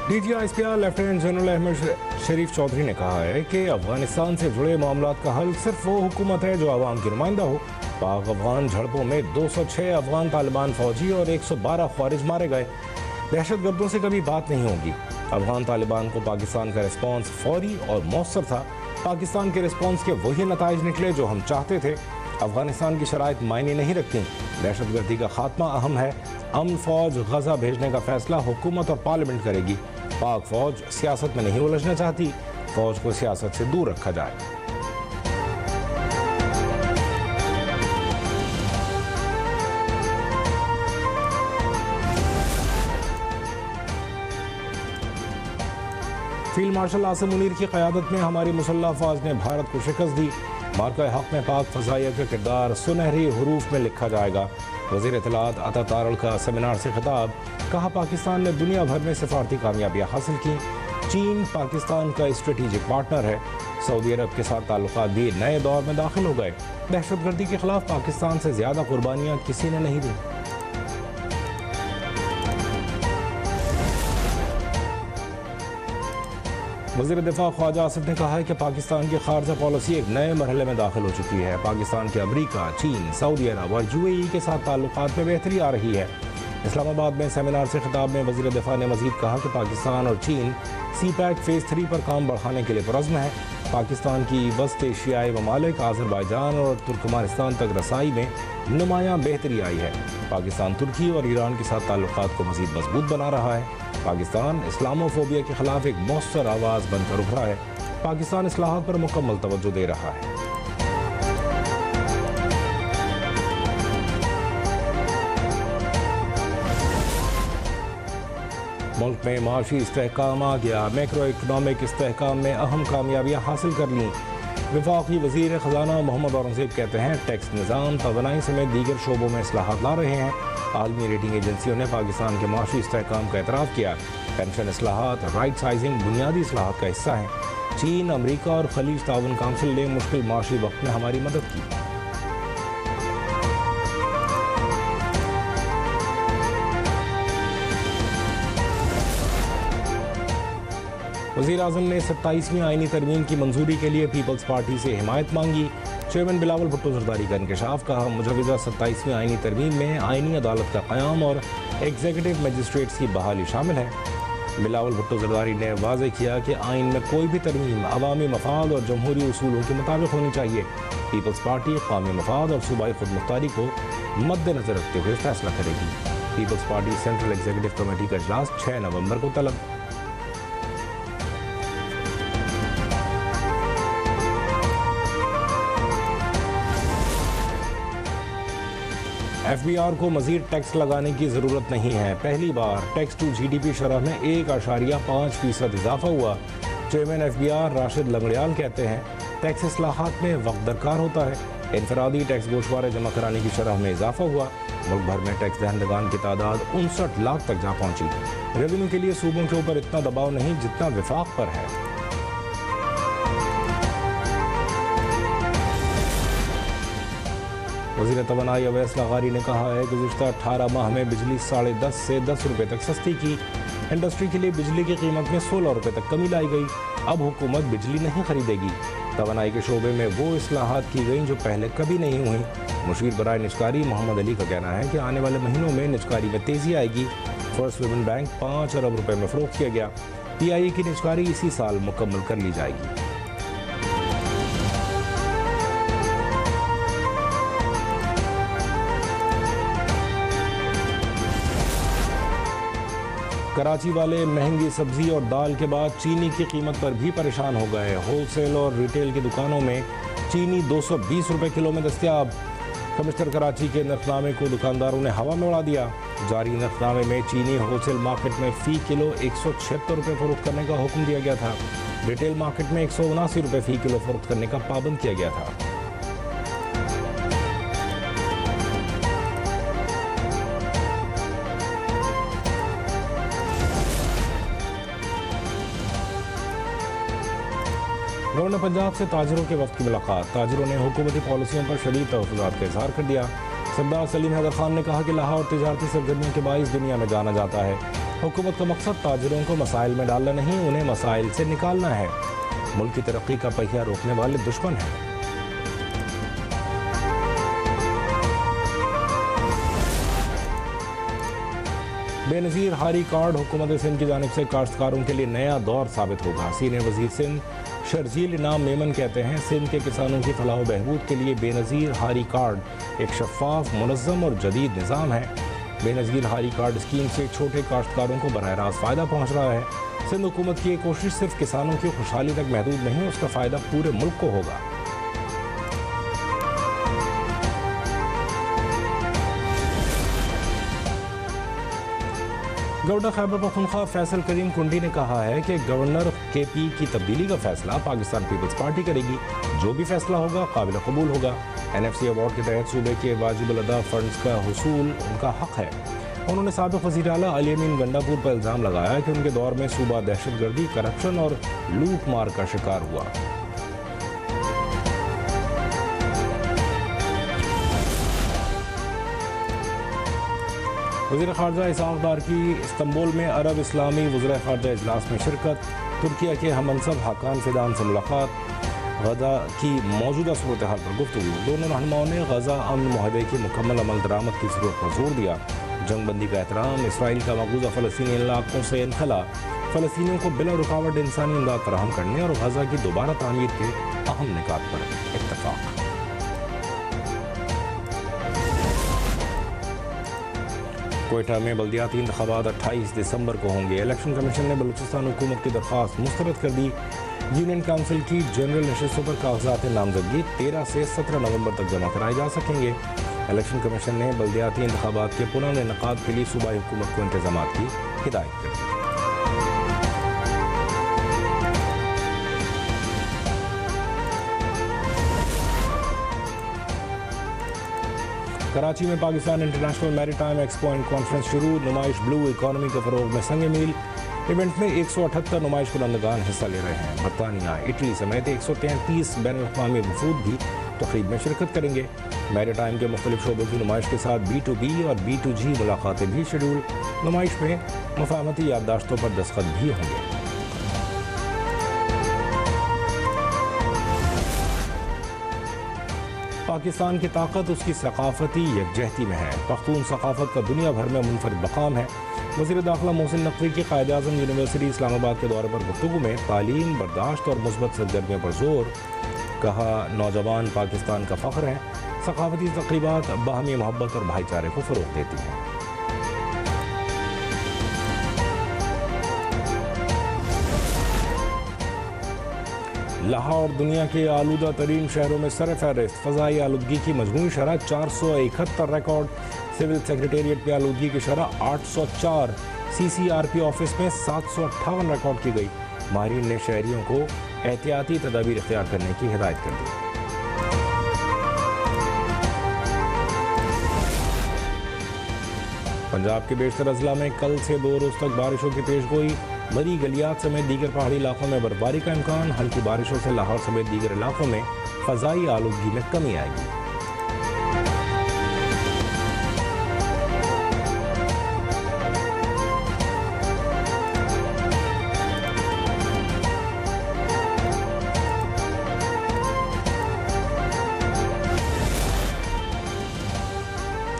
DGISPR lieutenant general Ahmad शरीफ चौधरी ने कहा है कि अफगानिस्तान से जुड़े मामलों का हल सिर्फ वो हुकूमत है जो आवाम की नुमाइंदा हो। पाक अफगान झड़पों में 206 अफगान तालिबान फौजी और 112 ख्वारिज मारे गए। दहशत गर्दों से कभी बात नहीं होगी। अफगान तालिबान को पाकिस्तान का रिस्पॉन्स फौरी और मौसर था। पाकिस्तान के रिस्पॉन्स के वही नताइज निकले जो हम चाहते थे। अफगानिस्तान की शराइत मायने नहीं रखती। दहशत गर्दी का खात्मा अहम है। अमन फौज गजा भेजने का फैसला हुकूमत और पार्लियामेंट करेगी। पाक फौज सियासत में नहीं उलझना चाहती। फौज को सियासत से दूर रखा जाए। फील्ड मार्शल आसिम मुनीर की क़यादत में हमारी मुसल्लह अफ़वाज ने भारत को शिकस्त दी। मार्का हक़ में पाक फ़ज़ाइया का किरदार सुनहरी हरूफ में लिखा जाएगा। वज़ीर इत्तलात अता तारड़ का सेमिनार से खिताब। कहा, पाकिस्तान ने दुनिया भर में सिफारती कामयाबियाँ हासिल की। चीन पाकिस्तान का स्ट्रेटेजिक पार्टनर है। सऊदी अरब के साथ ताल्लुकात भी नए दौर में दाखिल हो गए। दहशत गर्दी के खिलाफ पाकिस्तान से ज़्यादा कुर्बानियाँ किसी ने नहीं दी। वज़ीर दिफा ख्वाजा आसिफ ने कहा है कि पाकिस्तान की खारजा पॉलिसी एक नए मरहले में दाखिल हो चुकी है। पाकिस्तान के अमरीका, चीन, सऊदी अरब और UAE के साथ ताल्लुकात में बेहतरी आ रही है। इस्लामाबाद में सेमिनार से खिताब में वज़ीर दिफा ने मज़ीद कहा कि पाकिस्तान और चीन CPEC फ़ेज़ 3 पर काम बढ़ाने के लिए पुरज़्म है। पाकिस्तान की वस्त एशियाई ममालिक आज़रबाईजान और तुर्कमानिस्तान तक रसाई में नुमायाँ बेहतरी आई है। पाकिस्तान तुर्की और ईरान के साथ ताल्लुकात को मज़ीद मजबूत बना रहा है। पाकिस्तान इस्लामोफोबिया के खिलाफ एक मौसर आवाज़ बनकर उभरा है। पाकिस्तान इस्लाहात पर मुकम्मल तवज्जो दे रहा है। मुल्क में माशी इस्तेहकाम आ गया। मैक्रो इकनॉमिक इस्तेहकाम में अहम कामयाबियाँ हासिल कर लीं। वफाकी वज़ीर ख़जाना मोहम्मद औरंगज़ेब कहते हैं, टैक्स निज़ाम तवानाई समेत दीगर शोबों में इस्लाहात ला रहे हैं। आलमी रेटिंग एजेंसियों ने पाकिस्तान के माशी इस्तेहकाम का एतराफ़ किया। पेंशन इस्लाहात, राइट साइजिंग बुनियादी इस्लाहात का हिस्सा हैं। चीन, अमरीका और खलीज ताउन काउंसिल ने मुश्किल माशी वक्त में हमारी मदद की। वज़ीर आज़म ने 27वीं आईनी तरमीम की मंजूरी के लिए पीपल्स पार्टी से हिमायत मांगी। चेयरमैन बिलावल भुट्टो ज़रदारी का इंकशाफ। कहा, मुजवज़ा 27वीं आईनी तरमीम में आईनी अदालत का क़याम और एग्जीक्यूटिव मजिस्ट्रेट्स की बहाली शामिल है। बिलावल भुट्टो ज़रदारी ने वाज़ेह किया कि आइन में कोई भी तरमीम अवामी मफाद और जमहूरी उसूलों के मुताबिक होनी चाहिए। पीपल्स पार्टी कौमी मफाद और सूबाई खुदमुख्तारी को मद्देनजर रखते हुए फैसला करेगी। Peoples Party central executive committee का इजलास 6 नवंबर को तलब। FBR को मज़ीद टैक्स लगाने की ज़रूरत नहीं है। पहली बार टैक्स टू GDP शरह में 1.5% इजाफा हुआ। चेयरमैन FBR राशिद लंगड़ियाल कहते हैं, टैक्स इस्लाहात में वक्त दरकार होता है। इनफरादी टैक्स गोशवारे जमा कराने की शरह में इजाफा हुआ। मुल्क भर में टैक्स दहंदगान की तादाद 59 लाख तक जा पहुँची। रेवेन्यू के लिए सूबों के ऊपर इतना दबाव नहीं जितना विफाक पर है। वज़ीर तवानाई अवैस लगारी ने कहा है, गुज़िश्ता 18 माह में बिजली 10.5 से 10 रुपये तक सस्ती की। इंडस्ट्री के लिए बिजली की कीमत में 16 रुपये तक कमी लाई गई। अब हुकूमत बिजली नहीं खरीदेगी। तवानाई के शोबे में वो इस्लाहात की गई जो पहले कभी नहीं हुई। मुशीर बराए निजकारी मोहम्मद अली का कहना है कि आने वाले महीनों में निजकारी में तेज़ी आएगी। फर्स्ट वुमेन बैंक 5 अरब रुपये में फ़रोख्त किया गया। PIE की निजकारी इसी साल मुकम्मल कर ली जाएगी। कराची वाले महंगी सब्जी और दाल के बाद चीनी की कीमत पर भी परेशान हो गए। होलसेल और रिटेल की दुकानों में चीनी 220 रुपये किलो में दस्तयाब। कमिश्नर कराची के नरखनामे को दुकानदारों ने हवा में उड़ा दिया। जारी नरखनामे में चीनी होलसेल मार्केट में फ़ी किलो 176 रुपये फ़रोख्त करने का हुक्म दिया गया था। रिटेल मार्केट में 179 रुपये फ़ी किलो फ़रोख्त करने का पाबंद किया गया था। गवर्नर पंजाब से ताजरों के वक्त की मुलाकात। ताजरों ने हुकूमती पॉलिसियों पर शदीद तहफ़्फ़ुज़ात का इज़हार कर दिया। सरदार सलीम हैदर खान ने कहा कि लाहौर तिजारती सरगर्मियों के बाइस दुनिया में जाना जाता है। हुकूमत का मकसद ताजिरों को मसाइल में डालना नहीं, उन्हें मसाइल से निकालना है। मुल्क की तरक्की का पहिया रोकने वाले दुश्मन हैं। बेनज़ीर हारी कार्ड हुकूमत सिंध की जानिब से काश्तकारों के लिए नया दौर साबित होगा। सीनियर वजीर सिंध शर्जील इनाम मेमन कहते हैं, सिंध के किसानों की फलाह बहबूद के लिए बेनज़ीर हारी कार्ड एक शफाफ, मुनज़्ज़म और जदीद निज़ाम है। बेनज़ीर हारी कार्ड स्कीम से छोटे काश्तकारों को बराह रास्त फ़ायदा पहुँच रहा है। सिंध हुकूमत की ये कोशिश सिर्फ किसानों की खुशहाली तक महदूद नहीं, उसका फ़ायदा पूरे मुल्क को होगा। गवर्नर खैबर पख्तूनख्वा फैसल करीम कुंडी ने कहा है कि गवर्नर KP की तब्दीली का फैसला पाकिस्तान पीपल्स पार्टी करेगी। जो भी फैसला होगा काबिल कबूल होगा। NFC अवार्ड के तहत सूबे के वाजिबुल अदा फंड्स का हुसूल उनका हक है। उन्होंने साबिक़ वज़ीर आला अली अमीन गंडापुर पर इल्ज़ाम लगाया कि उनके दौर में सूबा दहशतगर्दी, करप्शन और लूट मार का शिकार हुआ। वज़ीर ख़ारजा इसहाक़ डार की इस्तंबुल में अरब इस्लामी वज़ीर ख़ारजा इजलास में शिरकत। तुर्किया के हममनसब हाकान फिदान से मुलाकात। गज़ा की मौजूदा सूरत हाल पर गुफ्तगू। दोनों रहनुमाओं ने गज़ा अमन मुआहदे की मुकम्मल अमल दरामद की ज़रूरत पर जोर दिया। जंग बंदी का एहतराम, इसराइल का मकबूजा फ़लस्तीनी इलाक़ों से इनखला, फ़लस्तीनियों को बिला रुकावट इंसानी इमदाद फराहम करने और गज़ा की दोबारा तामीर के अहम निकात पर इत्तफ़ाक़। कोयटा में बल्दियाती इंतख़ाबात 28 दिसंबर को होंगे। इलेक्शन कमीशन ने बलूचिस्तान हुकूमत की दरख्वास्त मुस्तरद कर दी। यूनियन काउंसिल की जनरल नशिस्तों पर कागजात नामजदगी 13 से 17 नवंबर तक जमा कराए जा सकेंगे। इलेक्शन कमीशन ने बल्दियाती इंतख़ाबात के पुनर्इनेकाद के लिए सूबाई हुकूमत को इंतजामात की हिदायत कर दी। कराची में Pakistan international maritime expo and conference शुरू। नुमाइश ब्लू इकॉनमी के फ़रोग़ में संग मील। इवेंट में 178 नुमाइश कुनंदगान हिस्सा ले रहे हैं। बरतानिया, इटली समेत 133 बैनुल-अक़वामी वफ़ूद भी तक़रीब में शिरकत करेंगे। मैरीटाइम के मुख्तलिफ शोबों की नुमाइश के साथ B2B और B2G मुलाकातें भी शेड्यूल। नुमाइश में मुफ़ाहमती याददाश्तों पर दस्तखत भी होंगे। पाकिस्तान की ताकत उसकी सकाफती यकजहती में है। पख्तून सकाफत का दुनिया भर में मुनफरिद मकाम है। वज़ीर दाखिला मोहसिन नकवी की क़ायद-ए-आज़म यूनिवर्सिटी इस्लामाबाद के दौरे पर गुफ्तगू में तालीम, बर्दाश्त और मुस्बत सरगर्मियों पर जोर। कहा, नौजवान पाकिस्तान का फ़ख्र है। सकाफती तक़रीबात बाहमी मोहब्बत और भाईचारे को फ़रोग़ देती हैं। लाहौर दुनिया के आलूदा तरीन शहरों में सर-ए-फ़हरिस्त। फ़ज़ाई आलूदगी की मजमूई शरह 471 रिकॉर्ड। सिविल सेक्रेटेरिएट पे आलूदगी की शरह 804। CCRP ऑफिस में 758 रिकॉर्ड की गई। माहिरीन ने शहरियों को एहतियाती तदाबीर इख्तियार करने की हिदायत कर दी। पंजाब के बेशतर अजला में कल से 2 रोज़ तक बारिशों की पेशगोई। बड़ी गलियात समेत दीगर पहाड़ी इलाकों में बर्फबारी का इम्कान। हल्की बारिशों से लाहौर समेत दीगर इलाकों में फ़ज़ाई आलूदगी में कमी आएगी।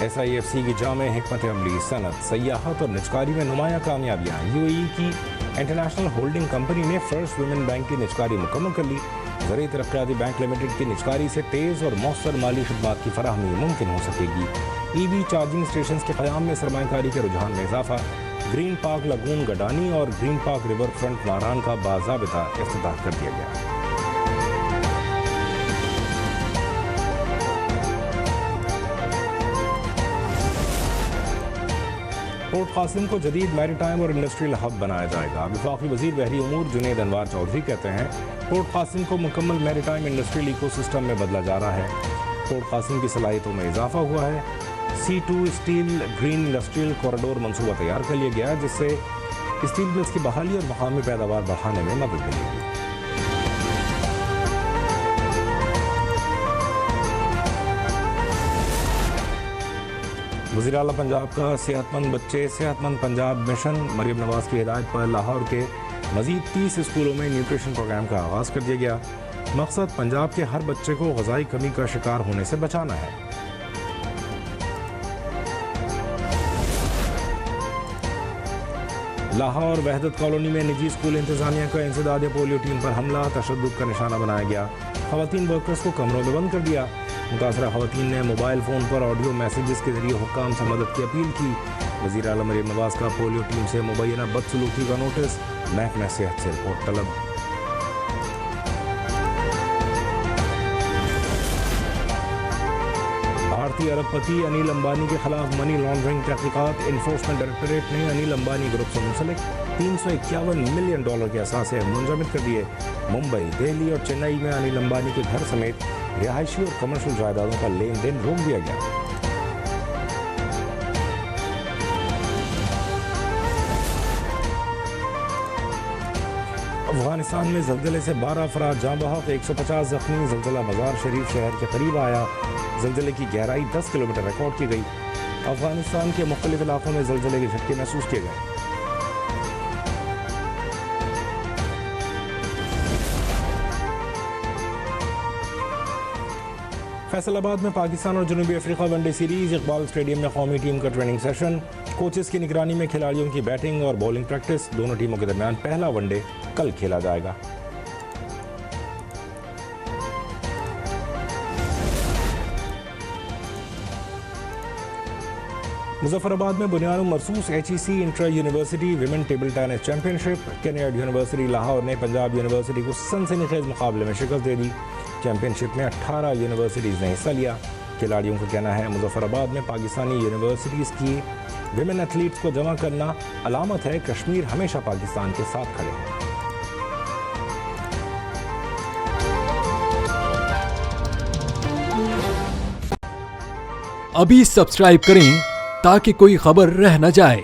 SIFC की जामे हिकमत अमली, सनत, सयाहत और निजकारी में नुमाया कामयाबियाँ। UAE की इंटरनेशनल होल्डिंग कंपनी ने फर्स्ट वुमेन बैंक की निजकारी मुकम्मल कर ली। ज़रूरी तरक्याती बैंक लिमिटेड की निजकारी से तेज़ और मौसर माली खदमात की फराहमी मुमकिन हो सकेगी। EV चार्जिंग स्टेशन के क़याम में सरमायाकारी के रुझान में इजाफा। ग्रीन पार्क लगून गडानी और ग्रीन पार्क रिवर फ्रंट नारान का बाज़ाबिता इफ्तिताह कर दिया गया। पोर्ट कासिम को जदीद मैरीटाइम और इंडस्ट्रियल हब बनाया जाएगा। वफाकी वज़ीर बहरी उमूर जुनैद अनवार चौधरी कहते हैं, पोर्ट कासिम को मुकम्मल मैरीटाइम इंडस्ट्रियल इकोसिस्टम में बदला जा रहा है। पोर्ट कासिम की सलाहियतों में इजाफा हुआ है। C2 steel green industrial corridor मनसूबा तैयार कर लिया गया, जिससे स्टील मिल्स की बहाली और मकामी पैदावार बढ़ाने में मदद मिलेगी। वज़ीर आला पंजाब का सेहतमंद बच्चे सेहतमंद पंजाब मिशन मरीम नवाज की हिदायत पर लाहौर के मज़ीद 30 स्कूलों में न्यूट्रिशन प्रोग्राम का आगाज़ कर दिया गया। मकसद पंजाब के हर बच्चे को ग़िज़ाई कमी का शिकार होने से बचाना है। लाहौर वहदत कॉलोनी में निजी स्कूल इंतजामिया का इंसदाद पोलियो टीम पर हमला तशद्दुद का निशाना बनाया गया। ख़वातीन वर्कर्स को कमरों में बंद कर दिया। मुतासरा ख़वातीन ने मोबाइल फ़ोन पर ऑडियो मैसेजेस के जरिए हुक्काम से मदद की अपील की। वज़ीर आला मरीम नवाज का पोलियो टीम से मुबैना बदसलूकी का नोटिस, महकमा सेहत से रिपोर्ट तलब। भारतीय अरबपति अनिल अंबानी के खिलाफ मनी लॉन्ड्रिंग तहकीकात। इन्फोर्समेंट डायरेक्टोरेट ने अनिल अंबानी ग्रुप से मुंसलिक $351 मिलियन के असासे मुंजमद कर दिए। मुंबई, दिल्ली और चेन्नई में अनिल अंबानी के घर समेत रिहायशी और कमर्शियल जायदादों का लेन देन रोक दिया गया। अफगानिस्तान में ज़ल्ज़ले से 12 अफराद जाँ बहक, 150 जख्मी। ज़ल्ज़ला मज़ार शरीफ शहर के करीब आया। ज़ल्ज़ले की गहराई 10 किलोमीटर रिकॉर्ड की गई। अफगानिस्तान के मुख्तलिफ इलाकों में ज़ल्ज़ले के झटके महसूस किए गए। फैसलाबाद में पाकिस्तान और जनूबी Africa one day series. Iqbal stadium में कौमी टीम का ट्रेनिंग सेशन। कोचेस की निगरानी में खिलाड़ियों की बैटिंग और बॉलिंग प्रैक्टिस। दोनों टीमों के दरमियान पहला वनडे कल खेला जाएगा। मुजफ्फराबाद में बुनियाद मरसूस HEC intra university women table tennis championship. Canned university Lahore ने पंजाब यूनिवर्सिटी को सनसनीखेज मुकाबले में शिकस्त दे दी। चैंपियनशिप में 18 यूनिवर्सिटीज़ ने हिस्सा लिया। खिलाड़ियों का कहना है मुजफ्फराबाद में पाकिस्तानी यूनिवर्सिटीज़ की विमेन एथलीट्स को जमा करना अलामत है कश्मीर हमेशा पाकिस्तान के साथ खड़े हैं। अभी सब्सक्राइब करें ताकि कोई खबर रह न जाए।